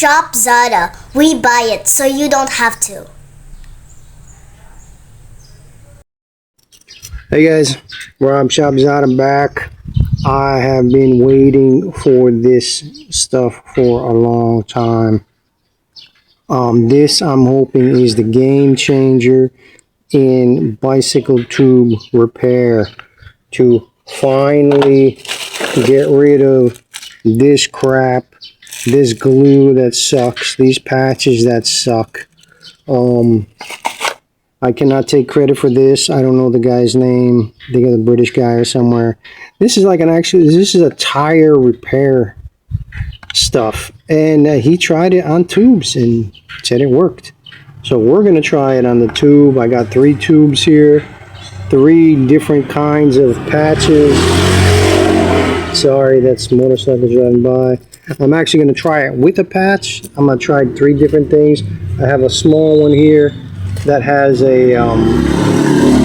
Shop Zada. We buy it so you don't have to. Hey guys, Rob Shop Zada back. I have been waiting for this stuff for a long time. This I'm hoping is the game changer in bicycle tube repair to finally get rid of this crap, this glue that sucks, these patches that suck. I cannot take credit for this. I don't know the guy's name. I think it's a British guy or somewhere. This is like this is a tire repair stuff. And he tried it on tubes and said it worked. So we're going to try it on the tube. I got 3 tubes here. 3 different kinds of patches. Sorry, that's motorcycles driving by. I'm actually going to try it with a patch. I'm going to try 3 different things. I have a small one here that has a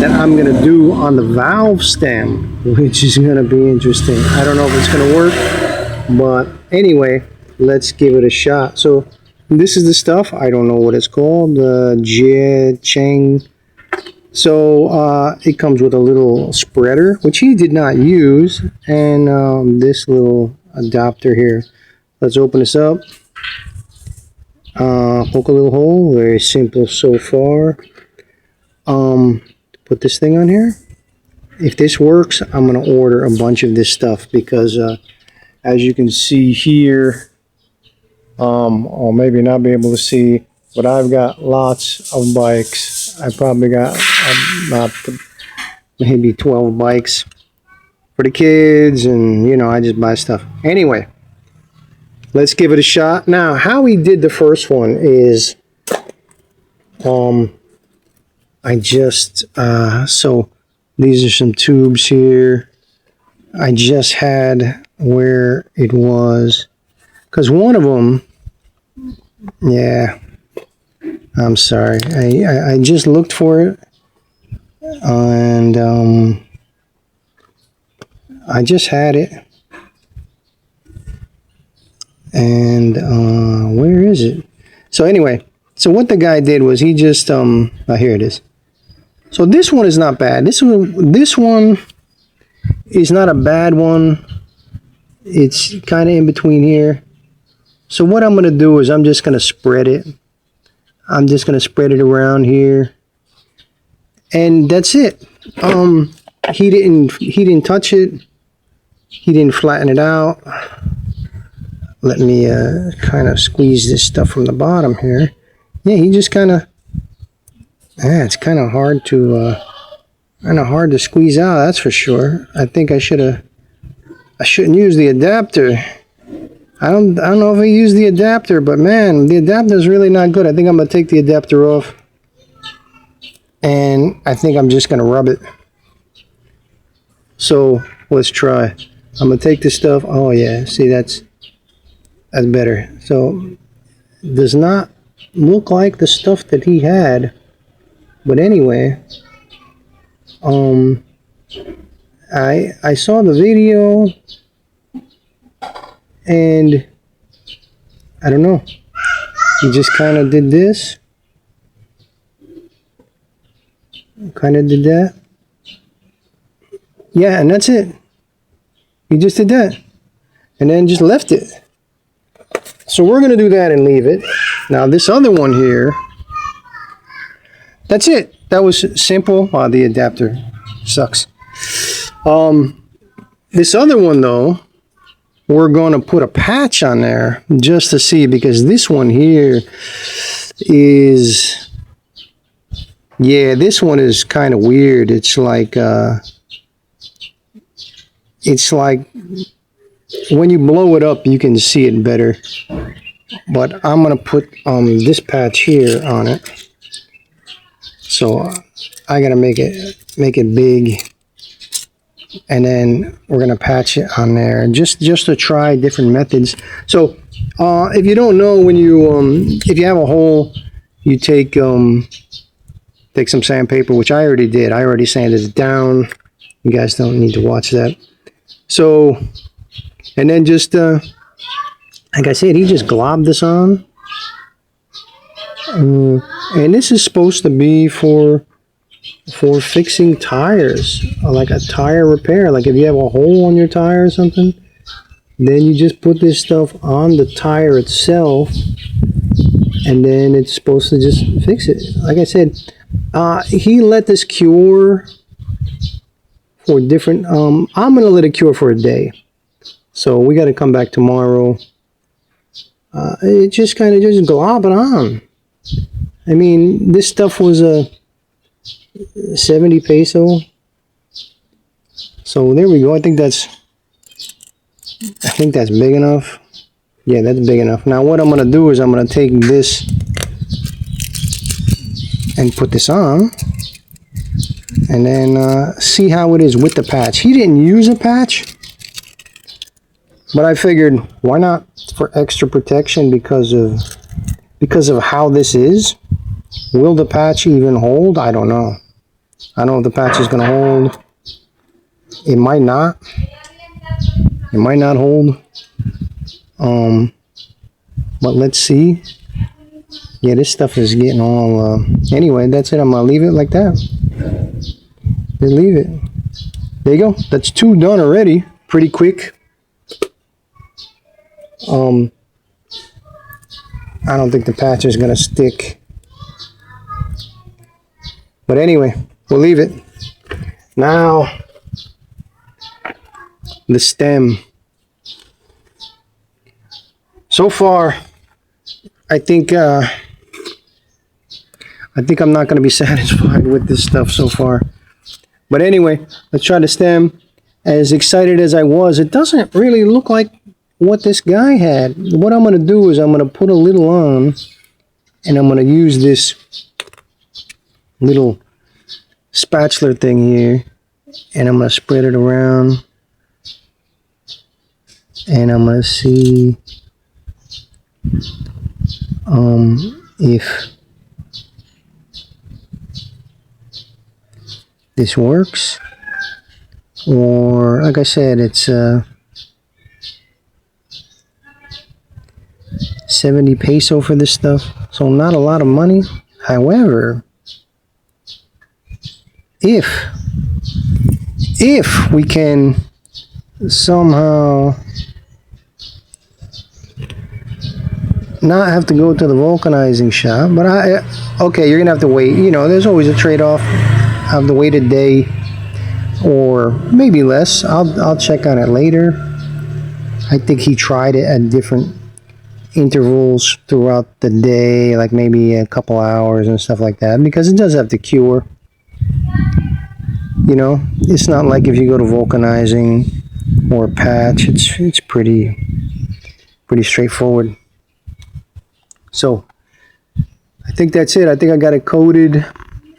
that I'm gonna do on the valve stem, which is gonna be interesting. I don't know if it's gonna work, but anyway, let's give it a shot. So this is the stuff. I don't know what it's called, Jie Cheng. So it comes with a little spreader, which he did not use, and this little adapter here. Let's open this up. Poke a little hole, very simple so far. Put this thing on here. If this works, I'm going to order a bunch of this stuff because as you can see here, or maybe not be able to see, but I've got lots of bikes. I probably got about maybe 12 bikes for the kids, and you know, I just buy stuff. Anyway, let's give it a shot. Now, how we did the first one is, I just, so these are some tubes here. I just had where it was, because one of them, yeah, I'm sorry. I just looked for it, and I just had it. And where is it? So anyway, so what the guy did was he just oh, here it is. So this one is not bad. This one is not a bad one. It's kind of in between here. So what I'm going to do is I'm just going to spread it. I'm just going to spread it around here, and that's it. He didn't touch it. He didn't flatten it out. Let me kind of squeeze this stuff from the bottom here. Yeah, he just kind of, it's kind of hard to squeeze out, that's for sure. I think I shouldn't use the adapter. I don't know if I use the adapter, but man, the adapter is really not good. I think I'm gonna take the adapter off, and I think I'm just gonna rub it. So let's try. I'm gonna take this stuff. Oh yeah, see, that's better. So it does not look like the stuff that he had, but anyway, I saw the video, and I don't know, he just kind of did this, kind of did that, yeah, and that's it. He just did that and then just left it. So we're going to do that and leave it. Now this other one here, that's it. That was simple. Wow, the adapter sucks. This other one though, we're going to put a patch on there just to see, because this one here is, yeah, this one is kind of weird. It's like when you blow it up, you can see it better. But I'm gonna put this patch here on it. So I gotta make it big, and then we're gonna patch it on there just to try different methods. So if you don't know, when you if you have a hole, you take some sandpaper, which I already did. I already sanded it down. You guys don't need to watch that. So, and then just like I said, he just globbed this on. And this is supposed to be for fixing tires, like a tire repair. Like if you have a hole on your tire or something, then you just put this stuff on the tire itself, and then it's supposed to just fix it. Like I said, he let this cure for different. I'm gonna let it cure for a day, so we got to come back tomorrow. It just kind of just globbing on. I mean, this stuff was a 70 peso. So there we go. I think that's big enough. Yeah, that's big enough. Now what I'm gonna do is I'm gonna take this and put this on, and then see how it is with the patch. He didn't use a patch, but I figured why not for extra protection because of how this is. Will the patch even hold? I don't know. I don't know if the patch is gonna hold. It might not. It might not hold. But let's see. Yeah, this stuff is getting all. Anyway, that's it. I'm gonna leave it like that. Just leave it. There you go. That's 2 done already. Pretty quick. I don't think the patch is gonna stick. But anyway, we'll leave it. Now, the stem. So far, I think I'm not going to be satisfied with this stuff so far. But anyway, let's try the stem. As excited as I was, it doesn't really look like what this guy had. What I'm going to do is I'm going to put a little on, and I'm going to use this little spatula thing here, and I'm going to spread it around, and I'm going to see if this works, or like I said, it's 70 peso for this stuff, so not a lot of money. However, if we can somehow not have to go to the vulcanizing shop, but okay, you're gonna have to wait. You know, there's always a trade-off. I have to wait a day or maybe less. I'll check on it later. I think he tried it at different intervals throughout the day, like maybe a couple hours and stuff like that, because it does have to cure. You know, it's not like if you go to vulcanizing or patch, it's pretty straightforward. So I think that's it. I think I got it coated.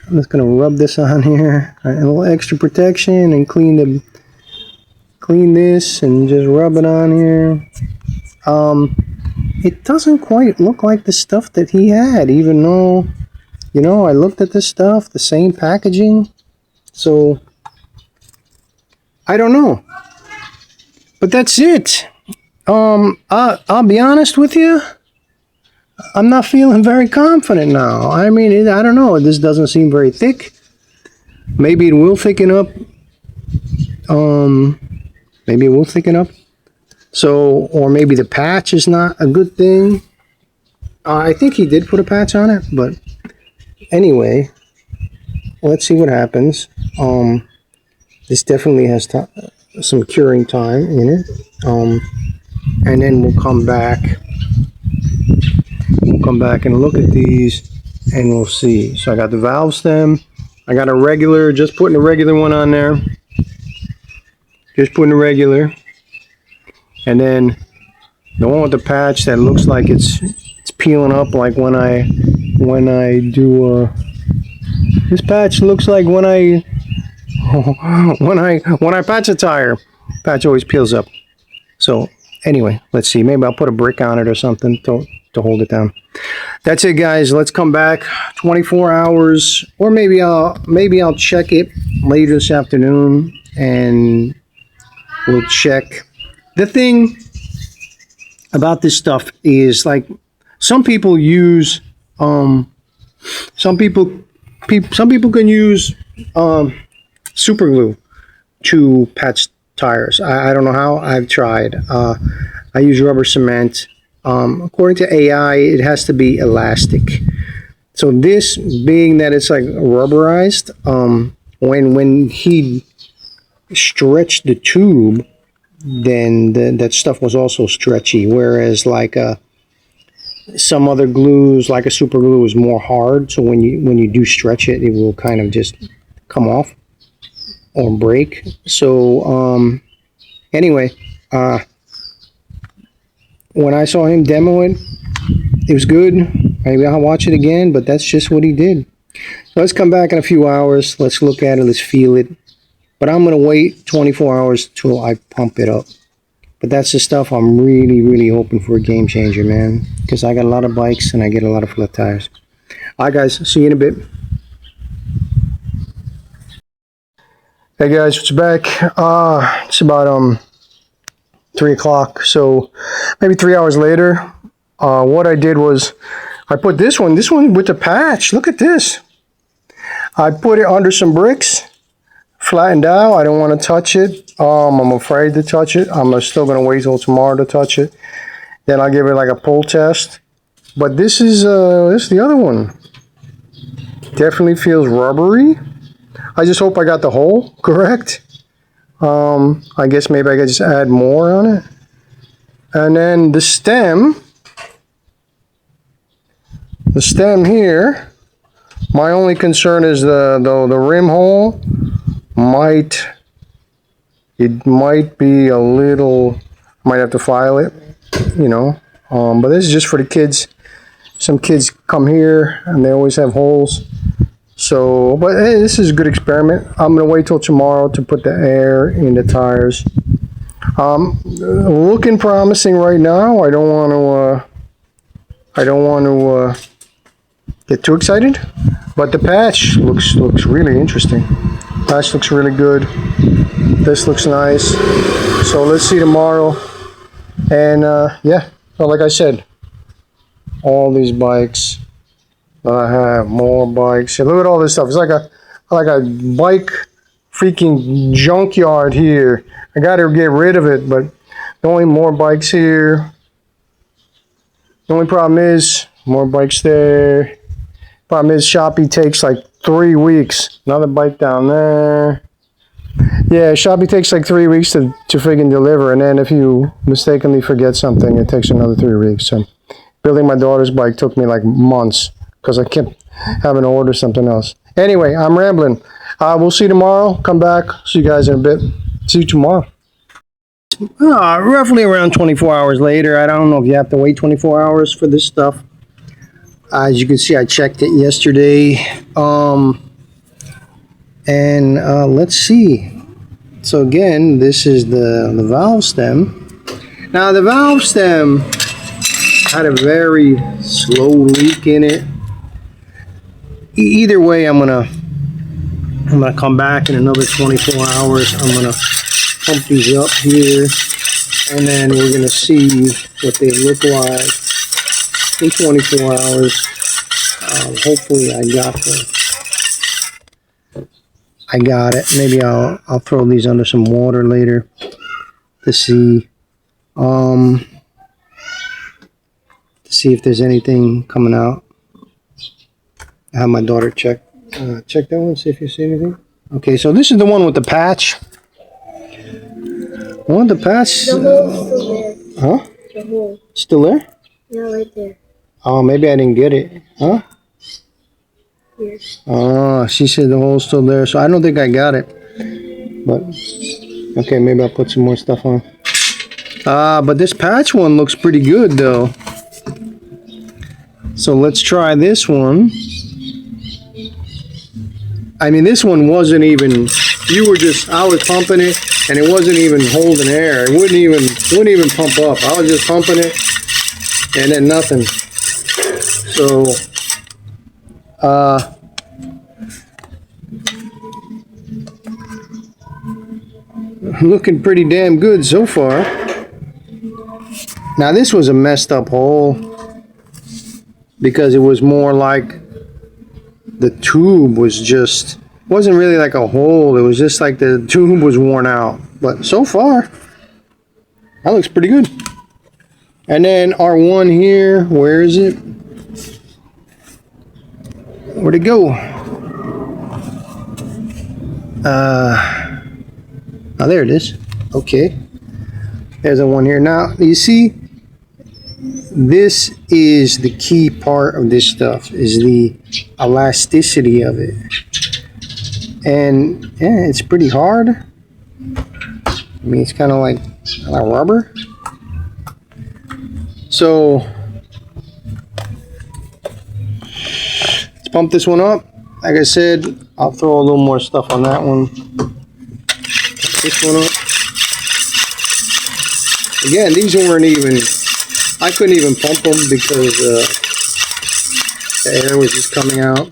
I'm just gonna rub this on here, a little extra protection, and clean this and just rub it on here. It doesn't quite look like the stuff that he had, even though, you know, I looked at this stuff, the same packaging. So I don't know, but that's it. I'll be honest with you. I'm not feeling very confident now. I mean, I don't know. This doesn't seem very thick. Maybe it will thicken up. Maybe it will thicken up. So, or maybe the patch is not a good thing. I think he did put a patch on it, but anyway, let's see what happens. This definitely has some curing time in it. And then we'll come back. We'll come back and look at these, and we'll see. So I got the valve stem. I got a regular, just putting a regular one on there. Just putting a regular. And then the one with the patch that looks like it's peeling up, like when I do this patch looks like when I patch a tire. Patch always peels up. So anyway, let's see. Maybe I'll put a brick on it or something to hold it down. That's it, guys. Let's come back 24 hours, or maybe I'll check it later this afternoon, and we'll check. The thing about this stuff is, like, some people use some people can use super glue to patch tires. I don't know how. I've tried. I use rubber cement. According to AI, it has to be elastic. So this, being that it's like rubberized, when he stretched the tube, then that stuff was also stretchy. Whereas like some other glues, like a super glue, is more hard. So when you do stretch it, it will kind of just come off or break. So anyway, when I saw him demo it, it was good. Maybe I'll watch it again, but that's just what he did. So let's come back in a few hours. Let's look at it. Let's feel it. But I'm going to wait 24 hours till I pump it up. But that's the stuff I'm really, really hoping for a game changer, man. Because I got a lot of bikes and I get a lot of flat tires. All right, guys. See you in a bit. Hey, guys. It's back. It's about 3 o'clock. So maybe 3 hours later, what I did was I put this one with the patch. Look at this. I put it under some bricks. Flattened out. I don't want to touch it. I'm afraid to touch it. I'm still going to wait till tomorrow to touch it. Then I'll give it like a pull test. But this is the other one. Definitely feels rubbery. I just hope I got the hole correct. I guess maybe I could just add more on it. And then the stem here. My only concern is the rim hole. It might be a little, might have to file it, you know. But this is just for the kids. Some kids come here and they always have holes. So, but hey, this is a good experiment. I'm gonna wait till tomorrow to put the air in the tires. Looking promising right now. I don't want to get too excited, but the patch looks really interesting. Patch looks really good. This looks nice. So let's see tomorrow. And yeah, so like I said, all these bikes. I have more bikes. Look at all this stuff. It's like a bike freaking junkyard here. I got to get rid of it, but the only more bikes here. The only problem is more bikes there. Problem is Shopee takes like 3 weeks. Another bike down there. Yeah, Shopee takes like 3 weeks to freaking deliver, and then if you mistakenly forget something, it takes another 3 weeks. So building my daughter's bike took me like months because I kept having to order something else. Anyway, I'm rambling. We'll see you tomorrow. Come back. See you guys in a bit. See you tomorrow. Roughly around 24 hours later. I don't know if you have to wait 24 hours for this stuff. As you can see, I checked it yesterday. And let's see. So again, this is the valve stem. Now the valve stem had a very slow leak in it. Either way, I'm gonna come back in another 24 hours. I'm gonna pump these up here, and then we're gonna see what they look like in 24 hours. Hopefully, I got it. Maybe I'll throw these under some water later to see if there's anything coming out. I have my daughter check that one, see if you see anything. Okay, so this is the one with the patch. One with the patch. The hole's still there. Huh? The hole. Still there? Yeah, right there. Oh, maybe I didn't get it. Huh? Yes. Oh, she said the hole's still there, so I don't think I got it. But okay, maybe I'll put some more stuff on. But this patch one looks pretty good though. So let's try this one. I mean, this one wasn't even, I was pumping it and it wasn't even holding air. It wouldn't even pump up. I was just pumping it and then nothing. So, looking pretty damn good so far. Now this was a messed up hole. because it was more like the tube was just, wasn't really like a hole. It was just like the tube was worn out. But so far, that looks pretty good. And then our one here, where is it? Where'd it go? Oh, there it is. Okay. There's a one here. Now, you see, this is the key part of this stuff, is the elasticity of it. And yeah, it's pretty hard. I mean, it's kind of like rubber. So let's pump this one up. Like I said, I'll throw a little more stuff on that one. This one up. Again, these weren't even, I couldn't even pump them because the air was just coming out.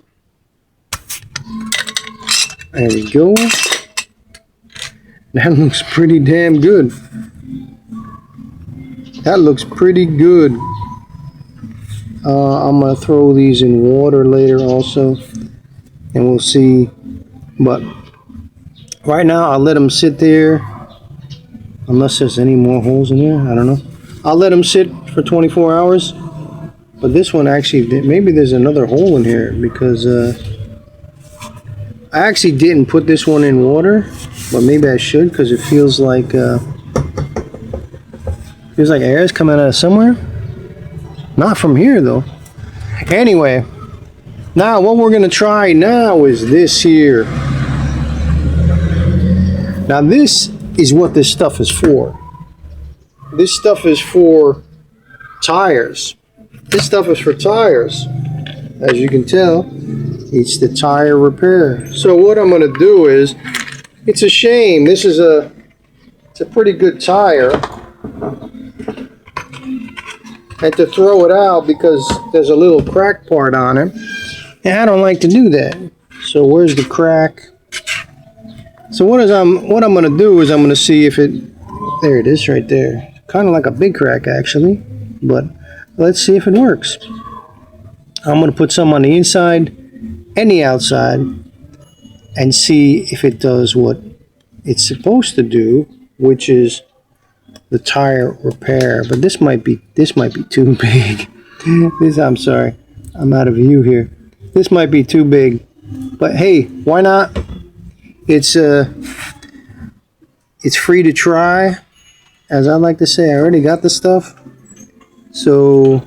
There we go. That looks pretty damn good. That looks pretty good. I'm going to throw these in water later also, and we'll see. But right now, I'll let them sit there. Unless there's any more holes in there, I don't know. I'll let them sit for 24 hours. But this one actually, maybe there's another hole in here because I actually didn't put this one in water, but maybe I should because it feels like air is coming out of somewhere. Not from here though. Anyway, now what we're gonna try now is this here. Now this is what this stuff is for. This stuff is for tires. This stuff is for tires. As you can tell, it's the tire repair. So what I'm gonna do is, it's a shame. It's a pretty good tire. And to throw it out because there's a little crack part on it. And I don't like to do that. So where's the crack? So what I'm going to do is I'm going to see if it, there it is right there. Kind of like a big crack actually, but let's see if it works. I'm going to put some on the inside and the outside and see if it does what it's supposed to do, which is the tire repair. But this might be too big. I'm sorry, I'm out of view here. This might be too big, but hey, why not? It's free to try, as I like to say. I already got the stuff, so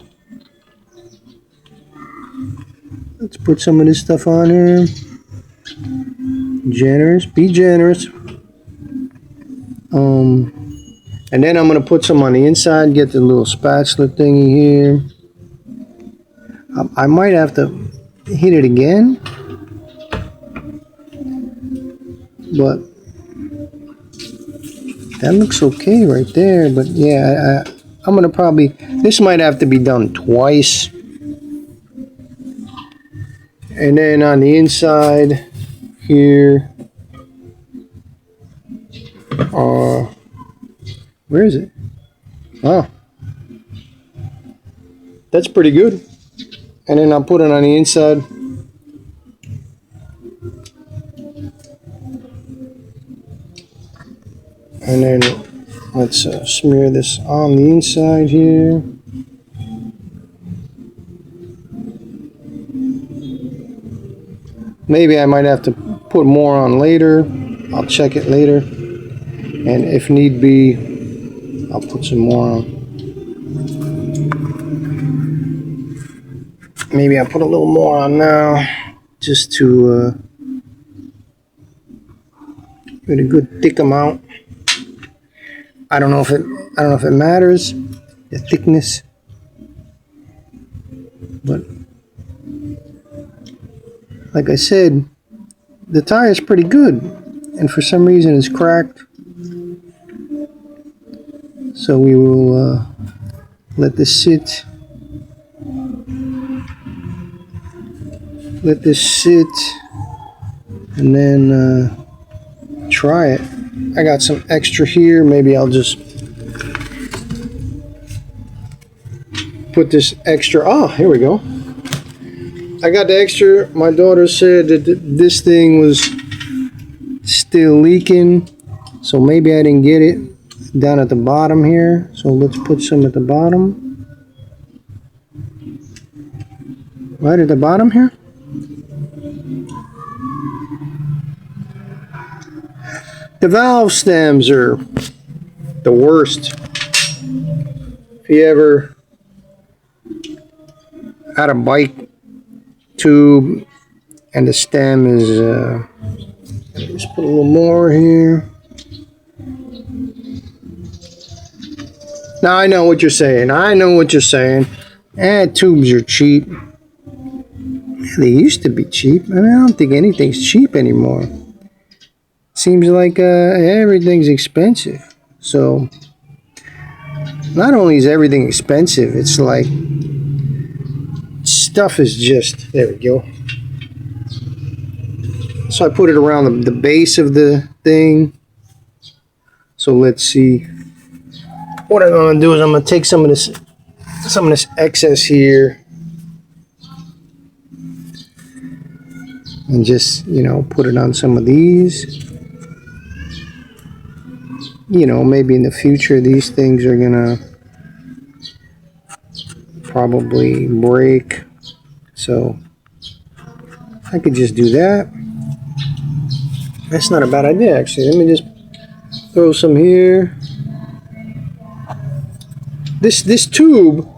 let's put some of this stuff on here. Generous, be generous. And then I'm gonna put some on the inside. Get the little spatula thingy here. I might have to hit it again, but that looks okay right there. But yeah, I'm gonna probably, this might have to be done twice. And then on the inside here, where is it? Oh, that's pretty good. And then I'll put it on the inside. And then let's smear this on the inside here. Maybe I might have to put more on later. I'll check it later. And if need be, I'll put some more on. Maybe I'll put a little more on now, just to get a good thick amount. I don't know if it matters, the thickness, but like I said, the tire is pretty good, and for some reason it's cracked. So we will let this sit. Let this sit, and then try it. I got some extra here. Maybe I'll just put this extra. Oh, here we go. I got the extra. My daughter said that this thing was still leaking, so maybe I didn't get it down at the bottom here. So let's put some at the bottom. Right at the bottom here. The valve stems are the worst. If you ever had a bike tube and the stem is, just put a little more here. Now I know what you're saying. I know what you're saying. Tubes are cheap. They used to be cheap. I don't think anything's cheap anymore. Seems like everything's expensive. So not only is everything expensive, it's like stuff is just, there we go. So I put it around the base of the thing. So let's see. What I'm gonna do is I'm gonna take some of this excess here and just, put it on some of these. Maybe in the future these things are gonna probably break. So I could just do that. That's not a bad idea, actually. Let me just throw some here. This tube,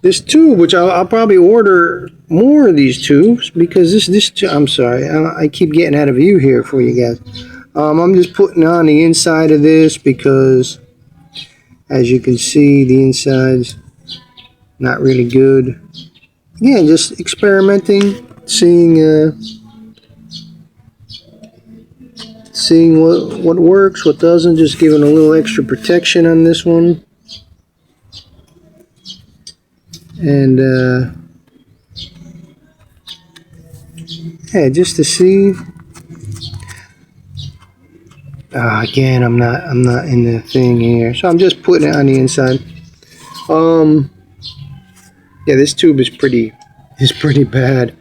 which I'll probably order more of these tubes because this I'm sorry, I keep getting out of view here for you guys. I'm just putting on the inside of this because, as you can see, the inside's not really good. Again, just experimenting, seeing what works, what doesn't. Just giving a little extra protection on this one. And yeah, just to see. Again, I'm not in the thing here, so I'm just putting it on the inside. Yeah, this tube is pretty bad,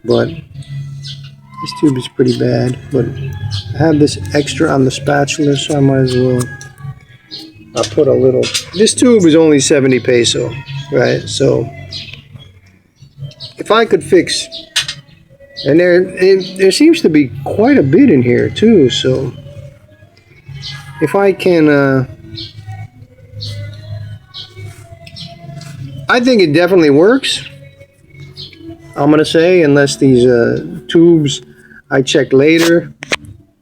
but this tube is pretty bad. But I have this extra on the spatula, so I might as well. I put a little. This tube is only 70 peso, right? So if I could fix, and there seems to be quite a bit in here too. So if I can, I think it definitely works. I'm gonna say, unless these tubes I checked later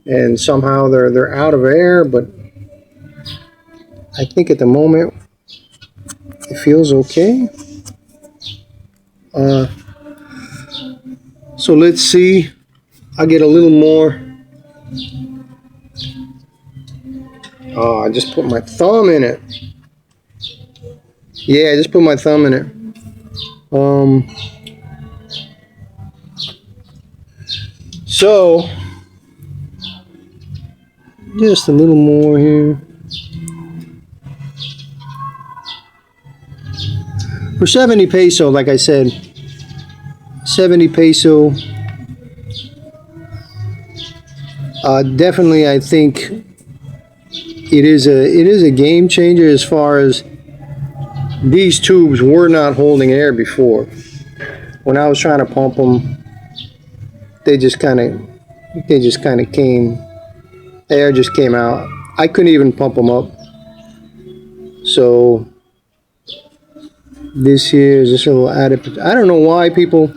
and somehow they're out of air, but I think at the moment it feels okay. So let's see. I'll get a little more. Oh, I just put my thumb in it. Yeah, I just put my thumb in it. So just a little more here. For 70 peso, like I said, 70 peso. Definitely, I think it is a game changer as far as these tubes were not holding air before. When I was trying to pump them, they just kind of came. Air just came out. I couldn't even pump them up. So this here is just a little added. I don't know why people,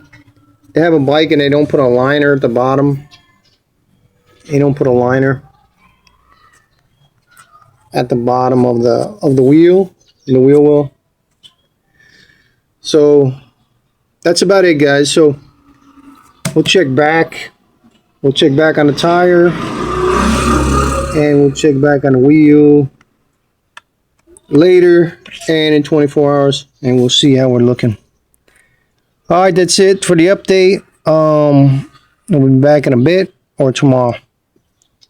they have a bike and they don't put a liner at the bottom. They don't put a liner at the bottom of the wheel, in the wheel well. So that's about it, guys. So we'll check back. We'll check back on the tire, and we'll check back on the wheel later and in 24 hours, and we'll see how we're looking. All right, that's it for the update. We'll be back in a bit or tomorrow.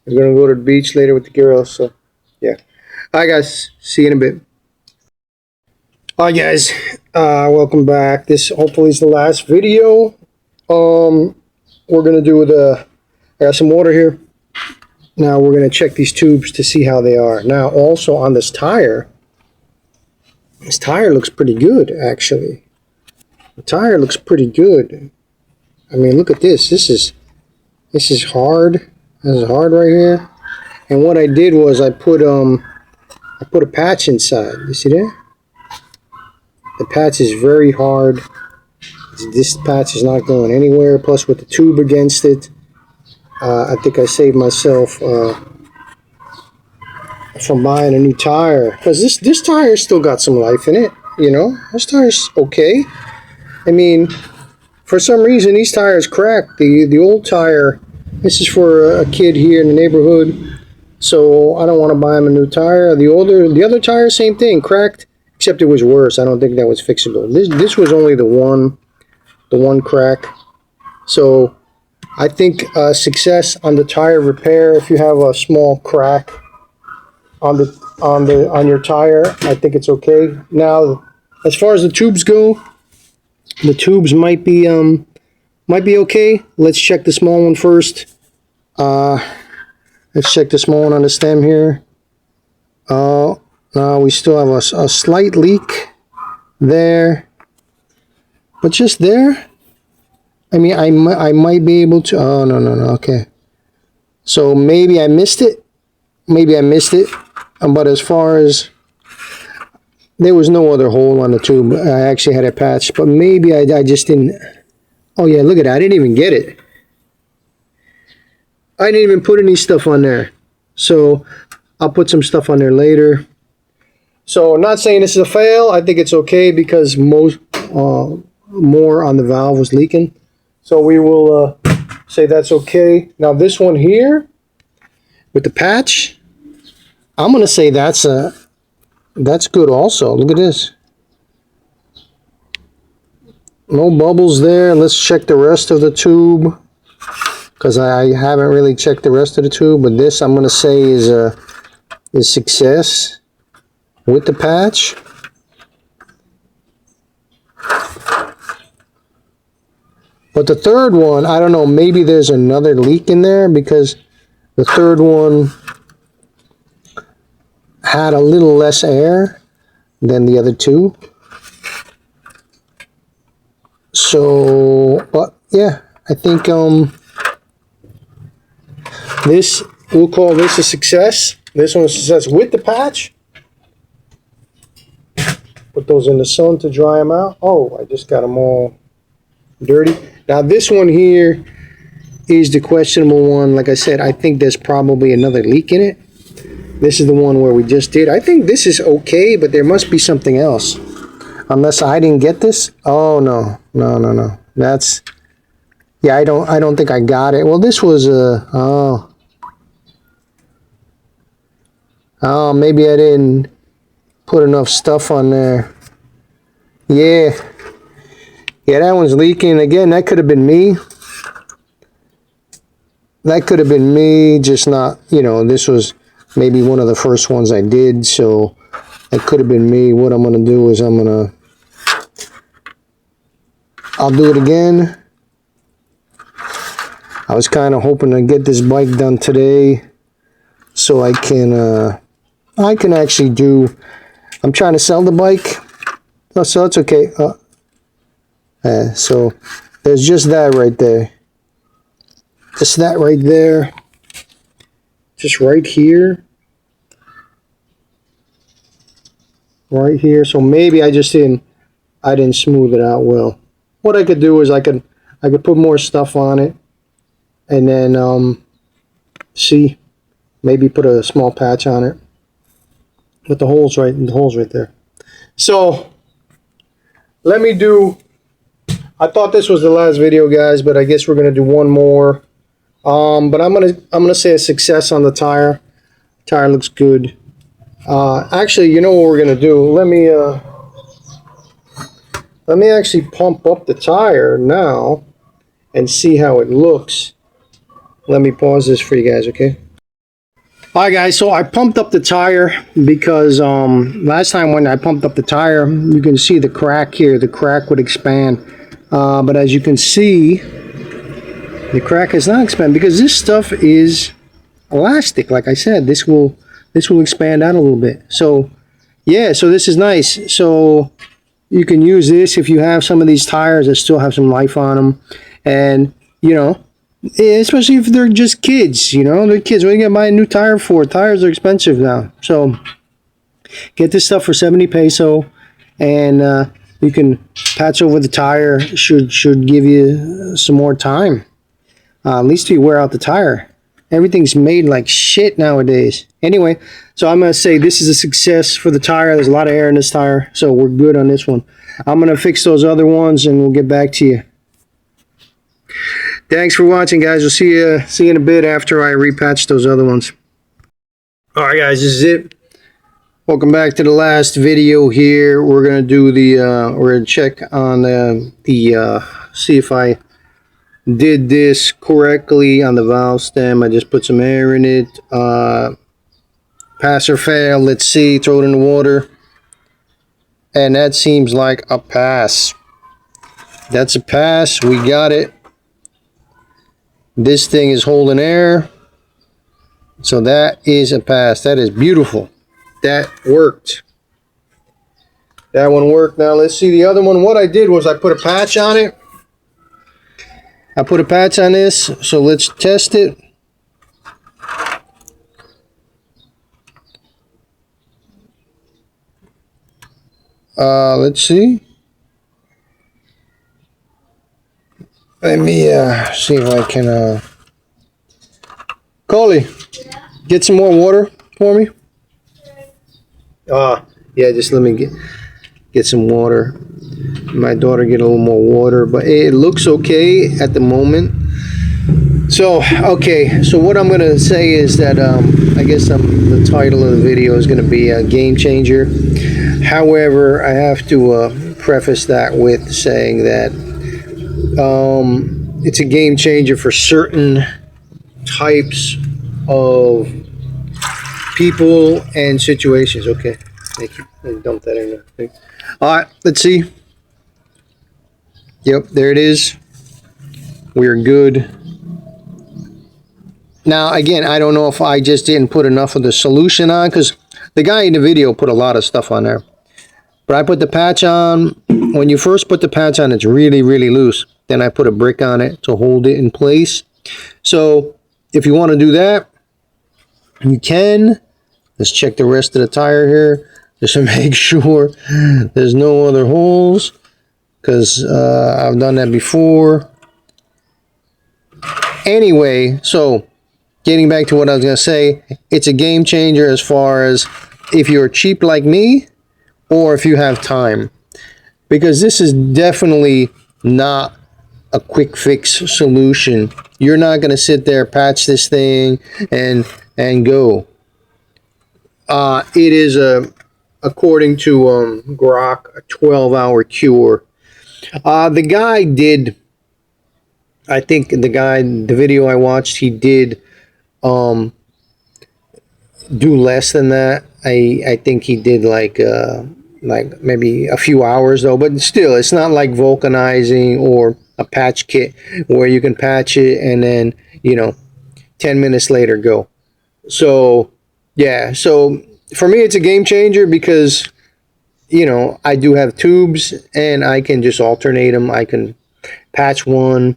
We're gonna go to the beach later with the girls, so yeah. All right, guys, see you in a bit. All right, guys, welcome back. This hopefully is the last video we're gonna do I got some water here. Now we're gonna check these tubes to see how they are. Now also on this tire looks pretty good actually. The tire looks pretty good. I mean, look at this. This is hard. This is hard right here. And what I did was I put a patch inside. You see that? The patch is very hard. This patch is not going anywhere. Plus with the tube against it, I think I saved myself from buying a new tire, because this tire still got some life in it. You know, this tire's okay. I mean, for some reason these tires cracked. The old tire. This is for a kid here in the neighborhood. So I don't want to buy him a new tire. The other tire, same thing, cracked, except it was worse. I don't think that was fixable. This was only the one crack. So I think success on the tire repair. If you have a small crack on your tire, I think it's okay. Now, as far as the tubes go, the tubes might be okay. Let's check the small one first. Let's check the small one on the stem here. No, we still have a slight leak there, but just there. I mean, I might be able to. Oh no, okay. So maybe I missed it. But as far as, there was no other hole on the tube. I actually had it patched, but maybe I just didn't. Oh yeah, look at that. I didn't even get it. I didn't even put any stuff on there. So I'll put some stuff on there later. So I'm not saying this is a fail. I think it's okay because more on the valve was leaking. So we will say that's okay. Now this one here with the patch, I'm going to say that's good also. Look at this. No bubbles there. Let's check the rest of the tube, because I haven't really checked the rest of the tube, but this I'm going to say is success with the patch. But the third one, I don't know, maybe there's another leak in there, because the third one had a little less air than the other two. So, but yeah, I think this, we'll call this a success. This one is a success with the patch. Put those in the sun to dry them out. Oh, I just got them all dirty. Now this one here is the questionable one. Like I said, I think there's probably another leak in it. This is the one where we just did. I think this is okay, but there must be something else. Unless I didn't get this. Oh no. That's, yeah, I don't think I got it. Well, this was oh, maybe I didn't put enough stuff on there. Yeah, that one's leaking again. That could have been me. Just not, this was maybe one of the first ones I did, so it could have been me. What I'm gonna do is I'll do it again. I was kind of hoping to get this bike done today, so I can actually do. I'm trying to sell the bike, so it's okay. So there's just that right there. Just that right there. Just right here. Right here. So maybe I didn't smooth it out well. What I could do is I could put more stuff on it, and then see, maybe put a small patch on it with the holes right there. So let me do. I thought this was the last video, guys, but I guess we're gonna do one more. But I'm gonna say a success on the tire. Tire looks good. Actually, you know what we're gonna do? Let me actually pump up the tire now and see how it looks. Let me pause this for you guys, okay? Alright guys, so I pumped up the tire because last time when I pumped up the tire, you can see the crack here. The crack would expand But as you can see, the crack has not expanded because this stuff is elastic. Like I said, this will expand out a little bit. So yeah, so this is nice. So you can use this if you have some of these tires that still have some life on them, and you know, especially if they're just kids. You know, they're kids. What are you gonna buy a new tire for? Tires are expensive now. So get this stuff for 70 peso, and you can patch over the tire. Should give you some more time. At least till you wear out the tire. Everything's made like shit nowadays. Anyway, so I'm going to say this is a success for the tire. There's a lot of air in this tire, so we're good on this one. I'm going to fix those other ones, and we'll get back to you. Thanks for watching, guys. We'll see you in a bit after I repatch those other ones. All right, guys, this is it. Welcome back to the last video here. We're going to do we're going to check on see if I did this correctly on the valve stem. I just put some air in it. Pass or fail. Let's see. Throw it in the water. And that seems like a pass. That's a pass. We got it. This thing is holding air. So that is a pass. That is beautiful. That worked. That one worked. Now let's see the other one. What I did was I put a patch on it. I put a patch on this, so let's test it. Let's see. Let me see if I can. Coley, get some more water for me. Yeah, just let me get some water. My daughter get a little more water, but it looks okay at the moment. So okay, so what I'm going to say is that I guess the title of the video is going to be a game changer. However, I have to preface that with saying that it's a game changer for certain types of people and situations. Okay, thank you. I dumped that in there. All right, let's see. Yep, there it is. We're good. Now, again, I don't know if I just didn't put enough of the solution on, because the guy in the video put a lot of stuff on there. But I put the patch on. When you first put the patch on, it's really, really loose. Then I put a brick on it to hold it in place. So if you want to do that, you can. Let's check the rest of the tire here just to make sure there's no other holes, because I've done that before. Anyway, so getting back to what I was going to say, it's a game changer as far as if you're cheap like me or if you have time. Because this is definitely not a quick fix solution. You're not going to sit there, patch this thing, and go. It is, according to Grok, a 12-hour cure. The guy did, I think the video I watched, he did do less than that. I think he did like maybe a few hours though, but still, it's not like vulcanizing or a patch kit where you can patch it and then, 10 minutes later go. So yeah, so for me it's a game changer because I do have tubes and I can just alternate them. I can patch one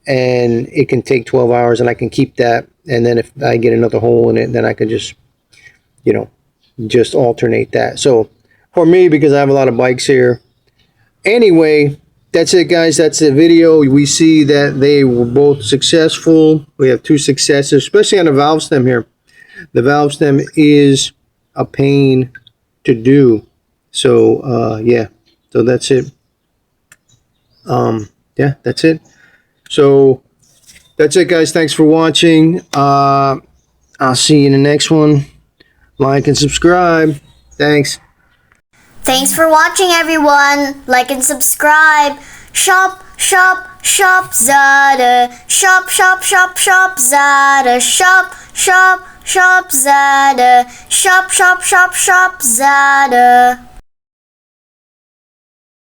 and it can take 12 hours and I can keep that, and then if I get another hole in it, then I can just just alternate that. So for me, because I have a lot of bikes here. Anyway, that's it, guys. That's the video. We see that they were both successful. We have two successes, especially on the valve stem here. The valve stem is a pain to do. So yeah, so that's it. Yeah, that's it. So that's it, guys. Thanks for watching. I'll see you in the next one. Like and subscribe. Thanks. Thanks for watching, everyone. Like and subscribe. Shop, shop, shop, Zada. Shop, shop, shop, shop, Zada. Shop, shop, shop, Zada. Shop, shop, shop, shop, Zada.